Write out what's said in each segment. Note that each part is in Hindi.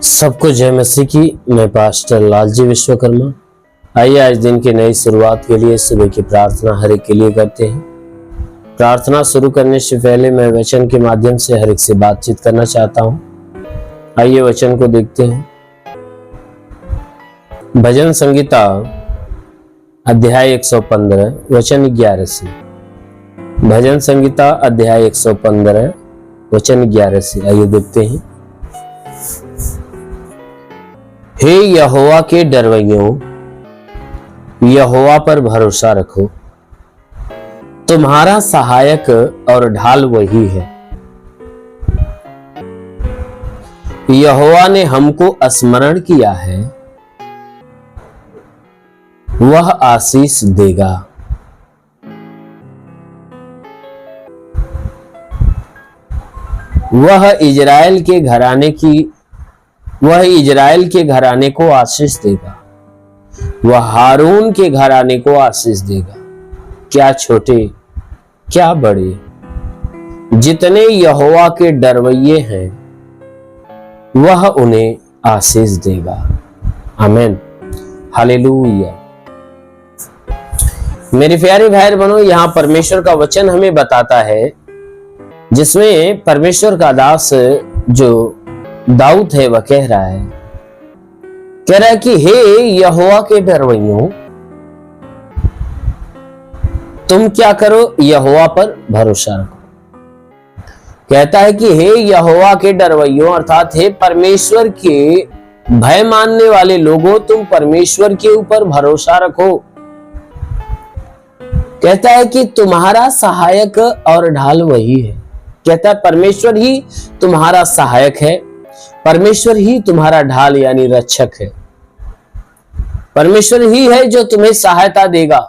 सबको जय मसीह की। मैं पास्टर लालजी विश्वकर्मा। आइए आज दिन की नई शुरुआत के लिए सुबह की प्रार्थना हर एक के लिए करते हैं। प्रार्थना शुरू करने से पहले मैं वचन के माध्यम से हर एक से बातचीत करना चाहता हूं। आइए वचन को देखते हैं। भजन संगीता अध्याय 115 वचन 11 से। भजन संगीता अध्याय 115 वचन 11 से। आइए देखते हैं। हे यहोवा के डरवैयों, यहोवा पर भरोसा रखो, तुम्हारा सहायक और ढाल वही है। यहोवा ने हमको स्मरण किया है, वह आशीष देगा। वह इजराइल के घराने को आशीष देगा। वह हारून के घराने को आशीष देगा। क्या छोटे क्या बड़े, जितने यहोवा के डरवैये हैं, वह उन्हें आशीष देगा। आमीन, हालेलुया। मेरे प्यारे भाई बहनों, यहां परमेश्वर का वचन हमें बताता है, जिसमें परमेश्वर का दास जो दाऊद है वह कह रहा है कि हे यहोवा के डरवैयों, तुम क्या करो, यहोवा पर भरोसा रखो। कहता है कि हे यहोवा के डरवैयों, अर्थात हे परमेश्वर के भय मानने वाले लोगों, तुम परमेश्वर के ऊपर भरोसा रखो। कहता है कि तुम्हारा सहायक और ढाल वही है। कहता है परमेश्वर ही तुम्हारा सहायक है, परमेश्वर ही तुम्हारा ढाल यानी रक्षक है। परमेश्वर ही है जो तुम्हें सहायता देगा।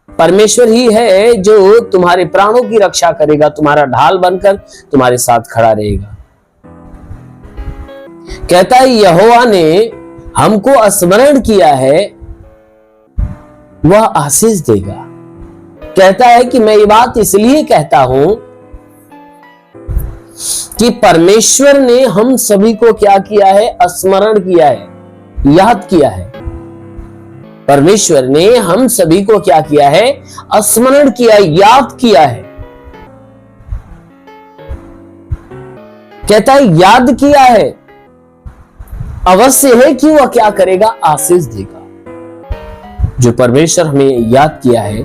परमेश्वर ही है जो तुम्हारे प्राणों की रक्षा करेगा, तुम्हारा ढाल बनकर तुम्हारे साथ खड़ा रहेगा। कहता है यहोवा ने हमको स्मरण किया है, वह आशीष देगा। कहता है कि मैं ये बात इसलिए कहता हूं कि परमेश्वर ने हम सभी को क्या किया है, स्मरण किया है, याद किया है। परमेश्वर ने हम सभी को क्या किया है, स्मरण किया, याद किया है। कहता है याद किया है, अवश्य है कि वह क्या करेगा, आशीष देगा। जो परमेश्वर हमें याद किया है,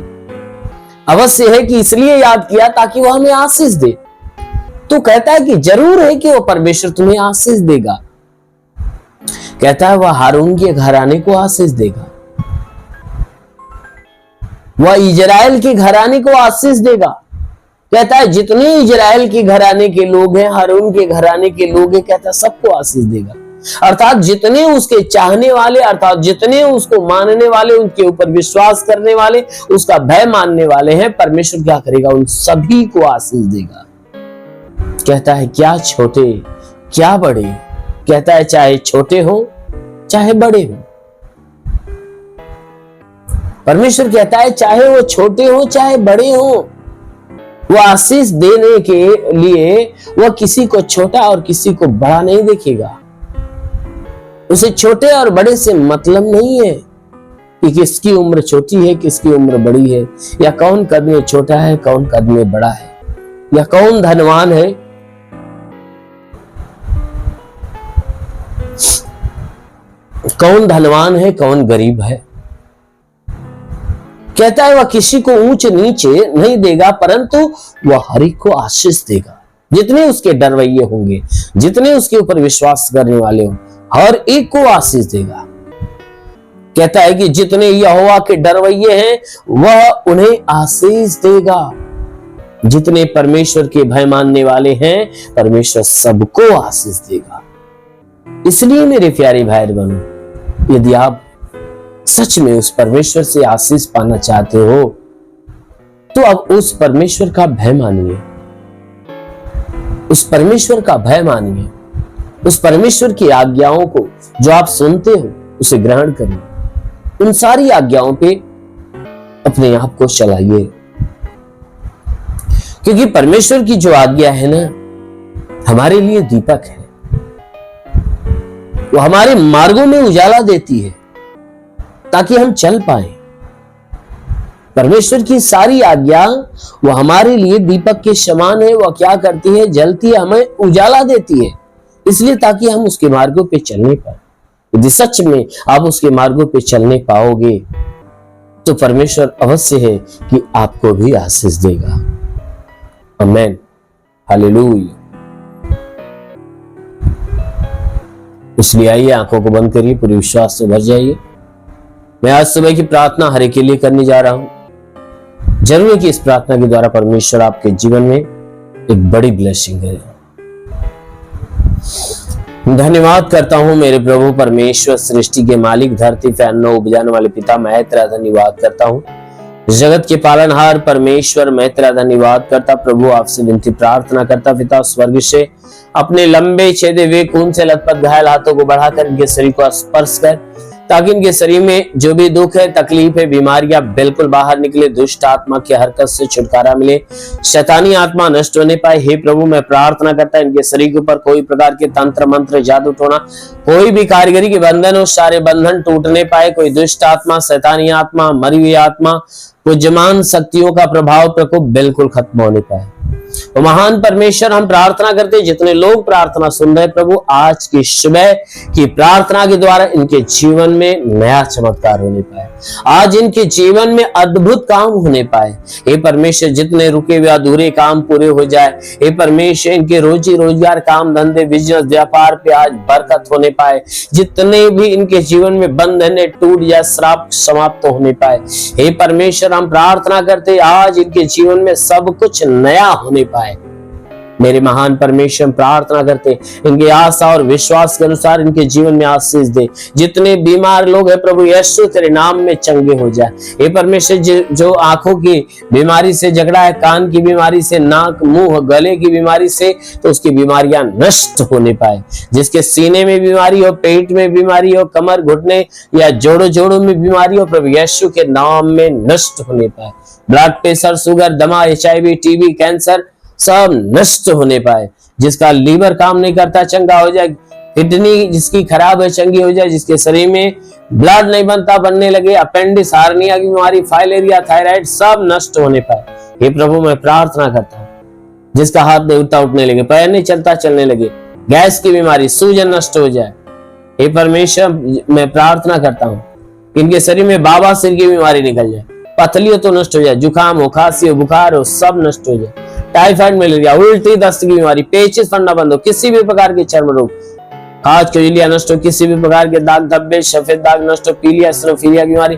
अवश्य है कि इसलिए याद किया ताकि वह हमें आशीष दे। तो कहता है कि जरूर है कि वह परमेश्वर तुम्हें आशीष देगा। कहता है वह हारून के घराने को आशीष देगा, वह इजराइल के घराने को आशीष देगा। कहता है जितने इजराइल के घराने के लोग हैं, हारून के घराने के लोग हैं, कहता है सबको आशीष देगा। अर्थात जितने उसके चाहने वाले, अर्थात जितने उसको मानने वाले, उनके ऊपर विश्वास करने वाले, उसका भय मानने वाले हैं, परमेश्वर क्या करेगा, उन सभी को आशीष देगा। कहता है क्या छोटे क्या बड़े, कहता है चाहे छोटे हो चाहे बड़े हो। परमेश्वर कहता है चाहे वो छोटे हो चाहे बड़े हो, वो आशीष देने के लिए वह किसी को छोटा और किसी को बड़ा नहीं देखेगा। उसे छोटे और बड़े से मतलब नहीं है कि किसकी उम्र छोटी है किसकी उम्र बड़ी है, या कौन कद में छोटा है कौन कद में बड़ा है, या कौन धनवान है कौन धनवान है कौन गरीब है। कहता है वह किसी को ऊंच नीचे नहीं देगा, परंतु वह हर एक को आशीष देगा। जितने उसके डरवैये होंगे, जितने उसके ऊपर विश्वास करने वाले हों, हर एक को आशीष देगा। कहता है कि जितने यहोवा के डरवैये हैं, वह उन्हें आशीष देगा। जितने परमेश्वर के भय मानने वाले हैं, परमेश्वर सबको आशीष देगा। इसलिए मेरे प्यारे भाई बहनों, यदि आप सच में उस परमेश्वर से आशीष पाना चाहते हो, तो अब उस परमेश्वर का भय मानिए, उस परमेश्वर का भय मानिए, उस परमेश्वर की आज्ञाओं को जो आप सुनते हो उसे ग्रहण करिए, उन सारी आज्ञाओं पे अपने आप को चलाइए। क्योंकि परमेश्वर की जो आज्ञा है ना, हमारे लिए दीपक है, वो हमारे मार्गों में उजाला देती है ताकि हम चल पाए। परमेश्वर की सारी आज्ञा वो हमारे लिए दीपक के समान है। वह क्या करती है? जलती है, हमें उजाला देती है, इसलिए ताकि हम उसके मार्गों पे चलने पाए। यदि सच में आप उसके मार्गों पे चलने पाओगे तो परमेश्वर अवश्य है कि आपको भी आशीष देगा। आमेन, हालेलुया। इसलिए आइए, आंखों को बंद करिए, पूरे विश्वास से भर जाइए। मैं आज सुबह की प्रार्थना हर एक के लिए करने जा रहा हूं। जरूर है कि इस प्रार्थना के द्वारा परमेश्वर आपके जीवन में एक बड़ी ब्लेसिंग करेगा। धन्यवाद करता हूं मेरे प्रभु परमेश्वर, सृष्टि के मालिक, धरती पे अन्न उपजाने वाले पिता, मैं तेरा धन्यवाद करता हूं। जगत के पालनहार परमेश्वर, मैं तेरा धन्यवाद करता प्रभु, आपसे विनती प्रार्थना करता पिता स्वर्ग से अपने लंबे छेदे हुए खून से लथपथ घायल हाथों को बढ़ाकर इनके शरीर को स्पर्श कर, ताकि इनके शरीर में जो भी दुख है, तकलीफ है, बीमारियां बिल्कुल बाहर निकले, दुष्ट आत्मा की हरकत से छुटकारा मिले, शैतानी आत्मा नष्ट होने पाए। हे प्रभु, मैं प्रार्थना करता इनके शरीर के ऊपर कोई प्रकार के तंत्र मंत्र जादू टोना, कोई भी कारीगरी के बंधन हो, सारे बंधन टूटने पाए। कोई दुष्ट आत्मा, शैतानी आत्मा, मरी हुई आत्मा, विद्यमान शक्तियों का प्रभाव प्रकोप बिल्कुल खत्म होने पाए। तो महान परमेश्वर, हम प्रार्थना करते हैं जितने लोग प्रार्थना सुन रहे प्रभु, आज की सुबह की प्रार्थना के द्वारा इनके जीवन में नया चमत्कार होने पाए, आज इनके जीवन में अद्भुत काम होने पाए। हे परमेश्वर, जितने रुके हुए अधूरे काम पूरे हो जाए। हे परमेश्वर, इनके रोजी रोजगार, काम धंधे, बिजनेस, व्यापार पे आज बरकत होने पाए। जितने भी इनके जीवन में बंधन है टूट जाए, श्राप समाप्त होने पाए। हे परमेश्वर, हम प्रार्थना करते आज इनके जीवन में सब कुछ नया होने पाए। मेरे महान परमेश्वर, प्रार्थना करते इनकी आशा और विश्वास के अनुसार इनके जीवन में आशीष दे। जितने बीमार लोग हैं प्रभु यीशु, तेरे नाम में चंगे हो जाए। हे परमेश्वर, जो आंखों की बीमारी से झगड़ा है, कान की बीमारी से, नाक मुंह गले की बीमारी से, तो उसकी बीमारियां नष्ट होने पाए। जिसके सीने में बीमारी हो, पेट में बीमारी हो, कमर घुटने या जोड़ों में बीमारी हो, प्रभु यीशु के नाम में नष्ट होने पाए। ब्लड प्रेशर, शुगर, दमा, HIV, TB, कैंसर सब नष्ट होने पाए। जिसका लीवर काम नहीं करता चंगा हो जाए, किडनी जिसकी खराब है चंगी हो जाए, जिसके शरीर में ब्लड नहीं बनता बनने लगे, अपेंडिक्स, हार्निया की बीमारी, फाइलेरिया, थायराइड सब नष्ट होने पाए। हे प्रभु, मैं प्रार्थना करता हूँ जिसका हाथ नहीं उठता उठने लगे, पैर नहीं चलता चलने लगे, गैस की बीमारी, सूजन नष्ट हो जाए। हे परमेश्वर, मैं प्रार्थना करता हूँ इनके शरीर में बाबा सिर की बीमारी निकल जाए, पथलियों तो नष्ट हो जाए, जुकाम हो, खांसी हो, बुखार हो, सब नष्ट हो जाए। टाइफाइड, मलेरिया, उल्टी, दस्त की बीमारी, पेचिस पड़ना बंद हो, किसी भी प्रकार के चर्म रोग, खाज खुजलियां नष्ट हो, किसी भी प्रकार के दाग धब्बे, सफेद दाग नष्ट हो, पीलिया, एसिनोफिलिया की बीमारी,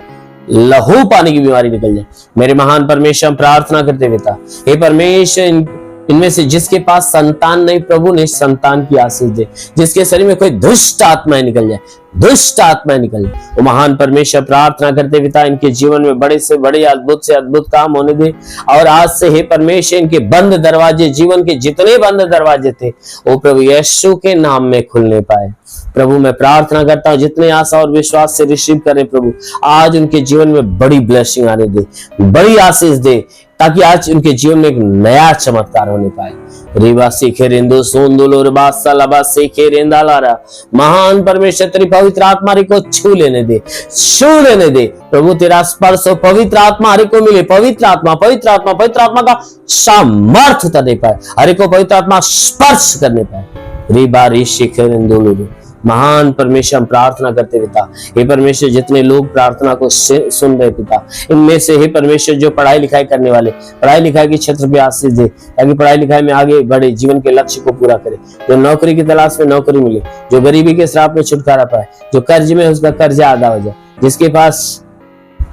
लहू पानी की बीमारी निकल जाए। मेरे महान परमेश्वर, हम प्रार्थना करते पिता, हे परमेश्वर, इनमें से जिसके पास संतान नहीं प्रभु ने संतान की आशीष दे। जिसके शरीर में कोई दुष्ट आत्माएं निकल जाए, दुष्ट आत्माएं निकल जाए। वो महान परमेश्वर, प्रार्थना करते पिता, इनके जीवन में बड़े से बड़े, अद्भुत से अद्भुत काम होने दे। और आज से हे परमेश्वर, इनके बंद दरवाजे, जीवन के जितने बंद दरवाजे थे, वो प्रभु यीशु के नाम में खुलने पाए। प्रभु, मैं प्रार्थना करता हूँ जितने आशा और विश्वास से रिसीव करें प्रभु, आज उनके जीवन में बड़ी ब्लेसिंग आने दे, बड़ी आशीष दे, ताकि आज उनके जीवन में एक नया चमत्कार होने पाए। रिवा सीखे रेंदो सोंदुलो रिबा सलाबा सीखे रेंदा लारा। महान परमेश्वर, तेरी पवित्र आत्मा हरि को छू लेने दे, छू लेने दे प्रभु। तेरा स्पर्श हो, पवित्र आत्मा हरि को मिले, पवित्र आत्मा, पवित्र आत्मा, पवित्र आत्मा का सामर्थ्य करने पाए, हरि को पवित्र आत्मा स्पर्श करने पाए। रिबा री सीखे रेंदो। महान परमेश्वर, हम प्रार्थना करते पिता, हे परमेश्वर, जितने लोग प्रार्थना को सुन रहे पिता, इनमें से हे परमेश्वर जो पढ़ाई लिखाई करने वाले, पढ़ाई लिखाई के क्षेत्र पे आशीष दे, ताकि पढ़ाई लिखाई में आगे बढ़े, जीवन के लक्ष्य को पूरा करे। जो नौकरी की तलाश में नौकरी मिले, जो गरीबी के श्राप में छुटकारा पाए, जो कर्ज में उसका कर्जा अदा हो जाए, जिसके पास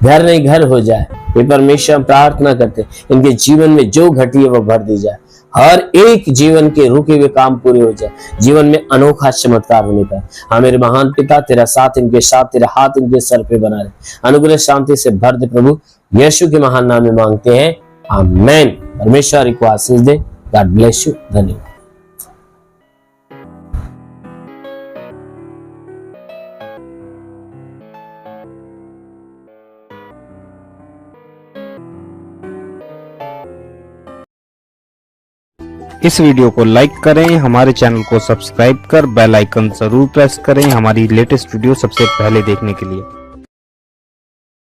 घर नहीं घर हो जाए। हे परमेश्वर, हम प्रार्थना करते इनके जीवन में जो घटी है वो भर दी जाए, हर एक जीवन के रुके हुए काम पूरे हो जाए, जीवन में अनोखा चमत्कार होने पाए। हाँ मेरे महान पिता, तेरा साथ इनके साथ, तेरा हाथ इनके सर पे बना रहे, अनुग्रह शांति से भर दे प्रभु। यीशु के महान नाम में मांगते हैं, आमेन। परमेश्वर को आशीष दे। God bless you. धन्यवाद। इस वीडियो को लाइक करें, हमारे चैनल को सब्सक्राइब कर बेल आइकन जरूर प्रेस करें हमारी लेटेस्ट वीडियो सबसे पहले देखने के लिए।